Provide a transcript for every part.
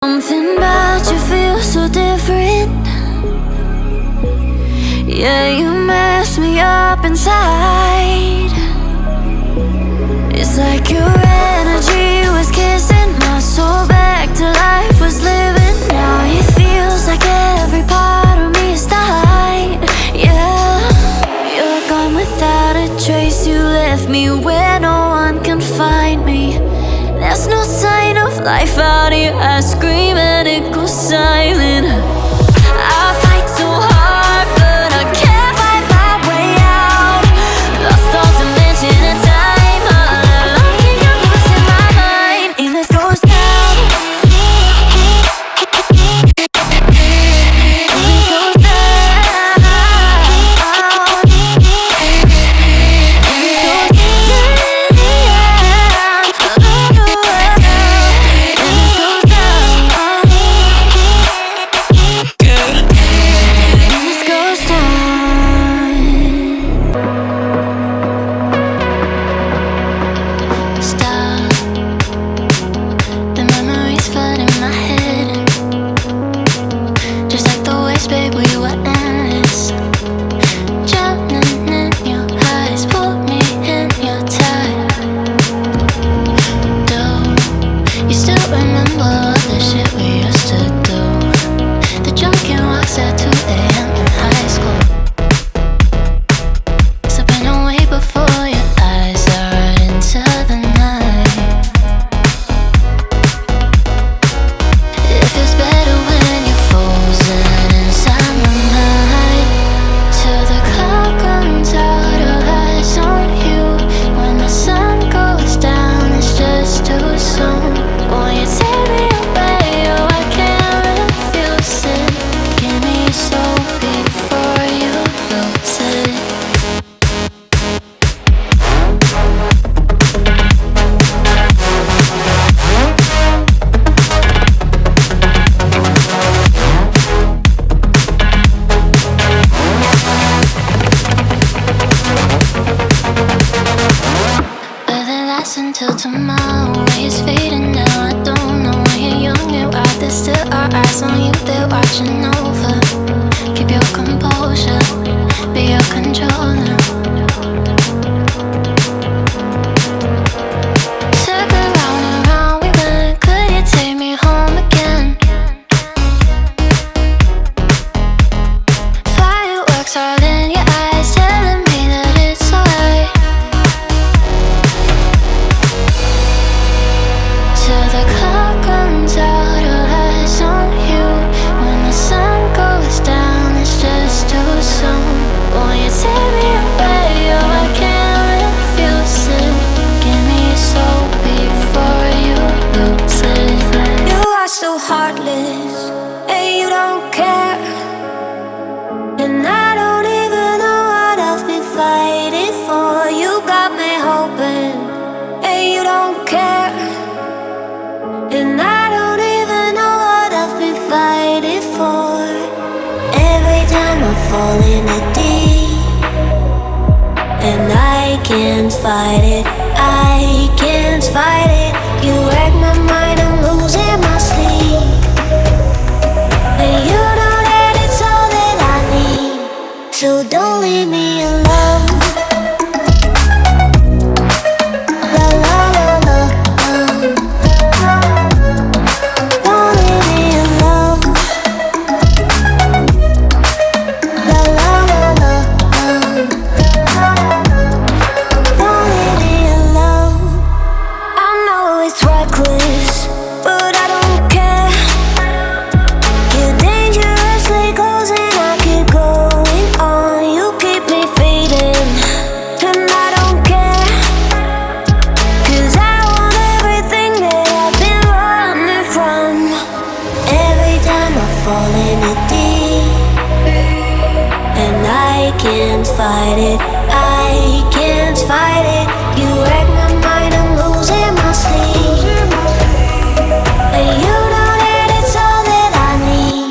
Something about you feels so different. Yeah, you mess me up inside. It's like your energy was kissing my soul back to life, was living. Now it feels like every part of me is died. Yeah, you're gone without a trace. You left me where no one can find me. There's no sign of life out here. I scream and it goes silent. I fight so hard, but I can't find my way out. Lost all dimension and time. All alone, keep your voice in my mind. And this goes down. And this goes down. And this goes down. Until tomorrow, it's fading now. I don't know when you're young, you're out there. Still our eyes on you, they're watching over. Keep your composure, be your controller. Circle round and round we went. Could you take me home again? Fireworks all in your eyes, telling me that it's alright. Till the clock runs out, all eyes on you. When the sun goes down, it's just too soon. Won't you take me away? Oh, I can't refuse it. Give me your soul before you lose it. You are so heartless, and you don't care. And I don't even know what I've been fighting for. You got me hoping, and you don't care. And I don't even know what I've been fighting for. Every time I fall in the deep, and I can't fight it, I can't fight it. You wreck my mind, I'm losing my sleep. And you know that it's all that I need. So don't leave me alone. La la la la. Don't leave me alone. La la la la. Don't leave me alone. I know it's reckless, but I don't care. You're dangerously close and I keep going on. You keep me fading, and I don't care. 'Cause I want everything that I've been running from. Every time I fall in the deep, and I can't fight it, I can't fight it. You wreck my mind, I'm losing my sleep. And you know that it's all that I need.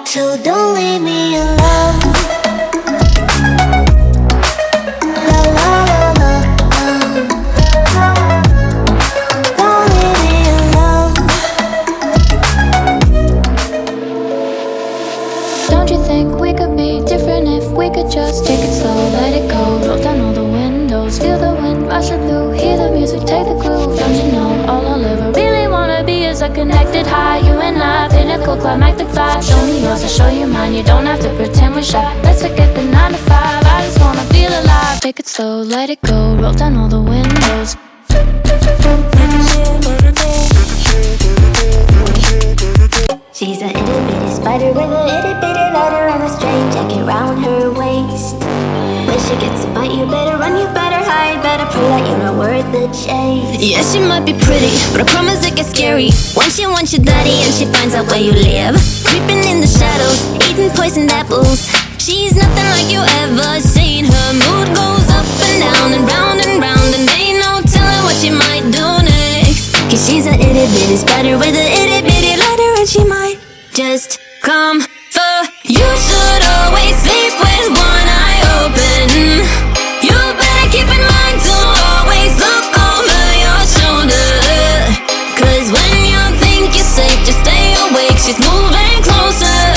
So don't leave me alone. La la la la. Don't leave me alone. different if we could just take it slow, let it go. Roll down all the windows, feel the wind rushing through. Hear the music, take the groove. Don't you know, all I'll ever really wanna be is a connected high. You and I, pinnacle, climactic fly. Show me yours, I'll show you mine. You don't have to pretend we're shy. Let's forget the 9 to 5. I just wanna feel alive. Take it slow, let it go. Roll down all the windows. She's a itty bitty spider with a itty bitty lighter and a straight jacket round her waist. When she gets a bite, you better run, you better hide, better prove that you're not worth the chase. Yeah, she might be pretty, but I promise it gets scary when she wants your daddy and she finds out where you live. Creeping in the shadows, eating poisoned apples. She's nothing like you ever seen. Her mood goes up and down and round, and ain't no telling what she might do next. Cause she's a itty bitty spider with a itty bitty lighter, and she might just come for you. Should always sleep with one eye open. You better keep in mind to always look over your shoulder. Cause when you think you're safe, just stay awake. She's moving closer.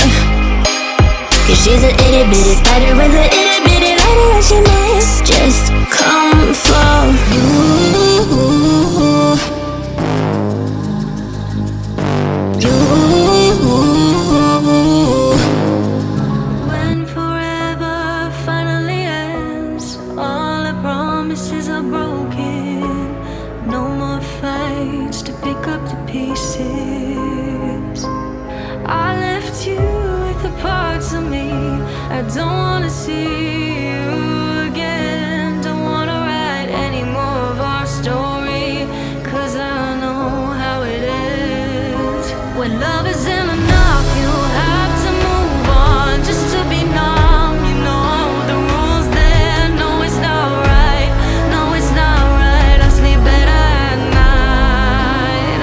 Cause she's a itty bitty spider with a itty bitty lighter, and she might just come for you. When forever finally ends, all the promises are broken. No more fights to pick up the pieces. I left you with the parts of me I don't wanna see you again. Don't wanna write any more of our story, cause I know how it ends. When love isn't enough, you have to move on just to be numb. You know the rules there. No, it's not right. No, it's not right. I sleep better at night.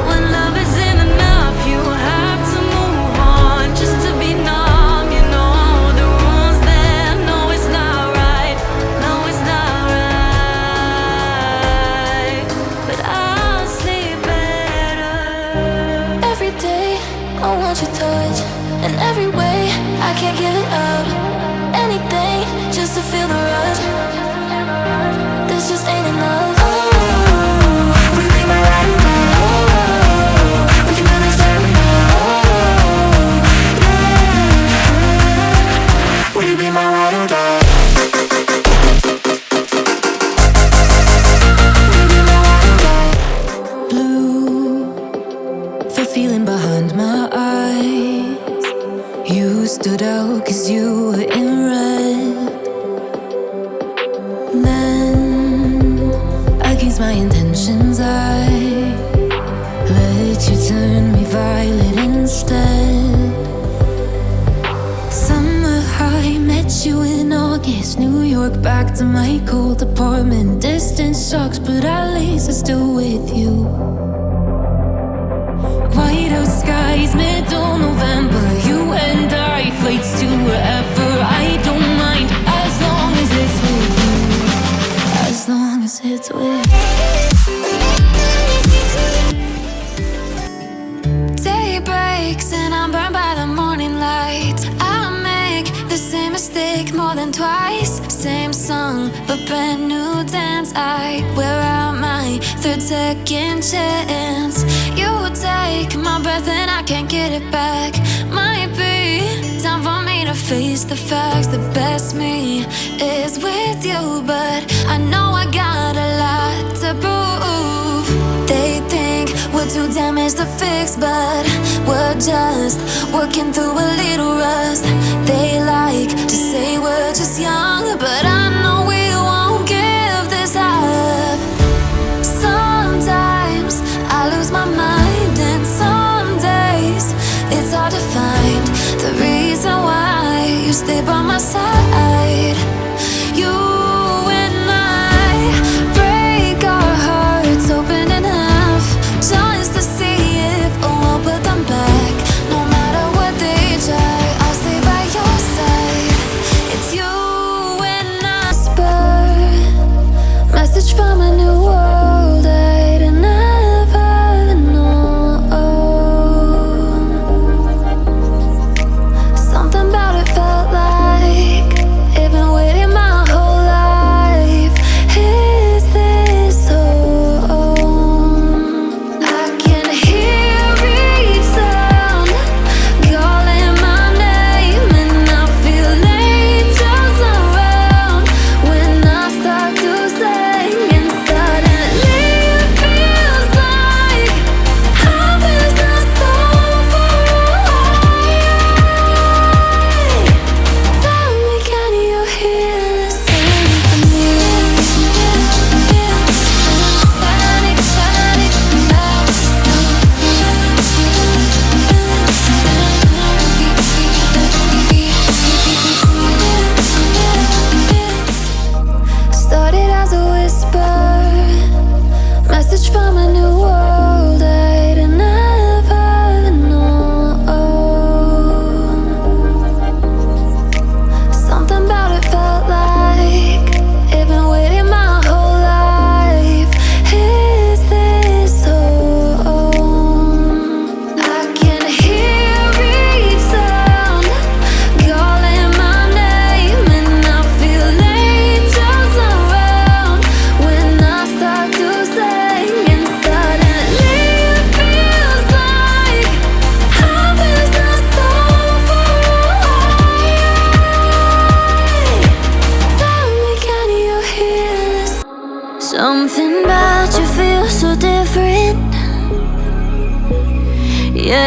When love isn't enough, you have to move on just to be numb. You know the rules there. No, it's not right. No, it's not right. But I'll sleep better. Every day I want your touch, in every way I can't give it up. Anything just to feel the rush. This just ain't enough. Oh, will you be my ride or die? Oh, we can build this everywhere. Oh, yeah. Will you be my ride or die? Will you be my ride or die? Blue, the feeling behind my eyes. You stood out cause you were in red. Then, against my intentions, I let you turn me violet instead. Summer high, met you in August. New York, back to my cold apartment. Distance sucks, but at least I'm still with you. White out skies, middle November. You and I, flights to wherever. I don't mind, as long as it's with you. As long as it's with you. Day breaks and I'm burned by the morning light. I make the same mistake more than twice. Same song, but brand new dance. I wear out my third second chance. You take my breath and I can't get it back. Might be time for me to face the facts. The best me is with you, but I know I got a lot to prove. They think we're too damaged to fix, but we're just working through a little rust. They like to say we're just young, but I know we won't give this up. Sometimes I lose my mind, and some days it's hard to find the reason why you stay by my side. You and I break our hearts open in half, just to see if we'll put them back. No matter what they try, I'll stay by your side. It's you and I. Message from a new world I'd never known. Something about it felt like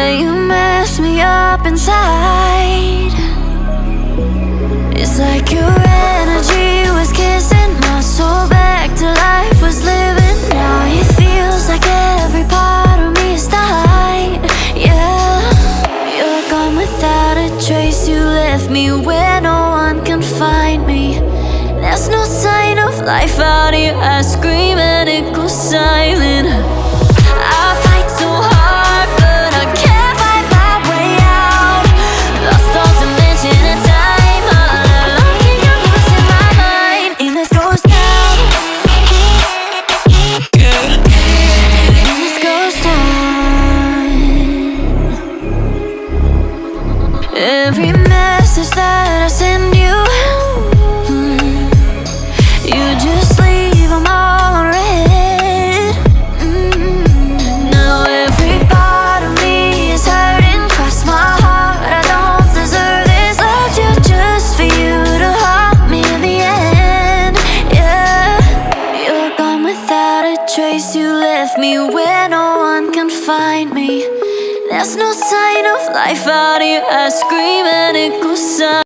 Yeah, you messed me up inside. It's like your energy was kissing my soul back to life, was living. Now it feels like every part of me is died. Yeah, you're gone without a trace. You left me where no one can find me. There's no sign of life out here. I scream and it goes silent. I fight so hard, but I can't find my way out. Lost all dimension and time. All alone, you're losing my mind. And this goes down. And this goes down. Every message that I send you, you just leave them all on red. Now every part of me is hurting. Cross my heart, I don't deserve this. Loved you just for you to haunt me in the end. Yeah, you're gone without a trace. You left me where no one can find me. There's no sign of life out here. I scream and it goes silent.